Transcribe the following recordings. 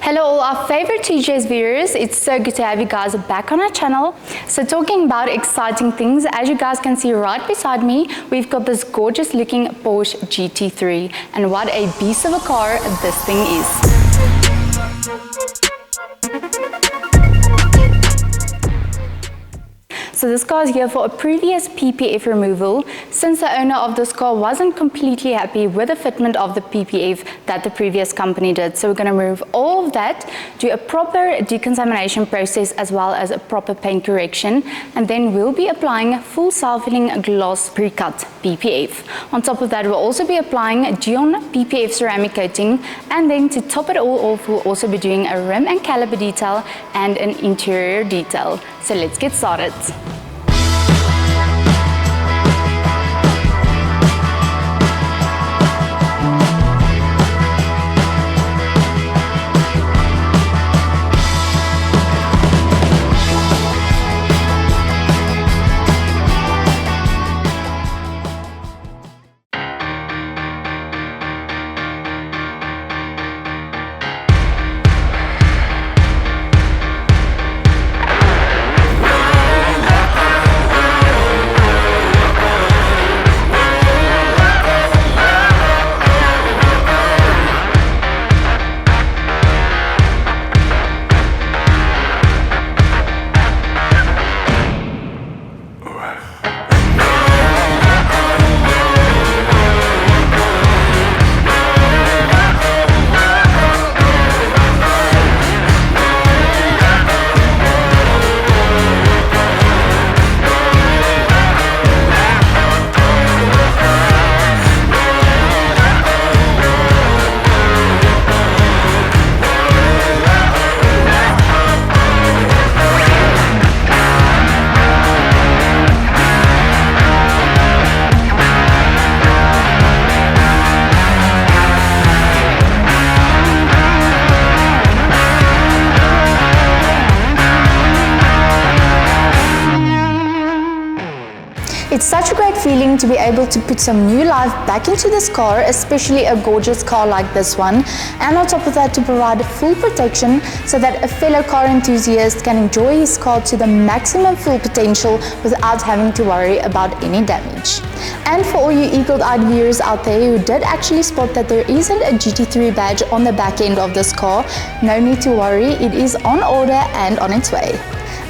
Hello all our favorite TJ's viewers, it's so good to have you guys back on our channel. So talking about exciting things, as you guys can see right beside me, we've got this gorgeous looking Porsche GT3, and what a beast of a car this thing is. So this car is here for a previous PPF removal, since the owner of this car wasn't completely happy with the fitment of the PPF that the previous company did. So we're going to remove all of that, do a proper decontamination process as well as a proper paint correction, and then we'll be applying full self-filling gloss pre-cut PPF. On top of that, we'll also be applying Dion PPF ceramic coating, and then to top it all off, we'll also be doing a rim and caliper detail and an interior detail. So let's get started. It's such a great feeling to be able to put some new life back into this car, especially a gorgeous car like this one, and on top of that to provide full protection so that a fellow car enthusiast can enjoy his car to the maximum full potential without having to worry about any damage. And for all you eagle-eyed viewers out there who did actually spot that there isn't a GT3 badge on the back end of this car, no need to worry, it is on order and on its way.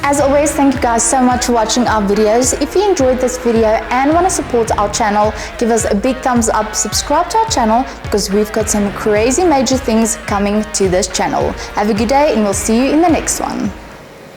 As always, thank you guys so much for watching our videos. If you enjoyed this video and want to support our channel, give us a big thumbs up, subscribe to our channel, because we've got some crazy major things coming to this channel. Have a good day and we'll see you in the next one.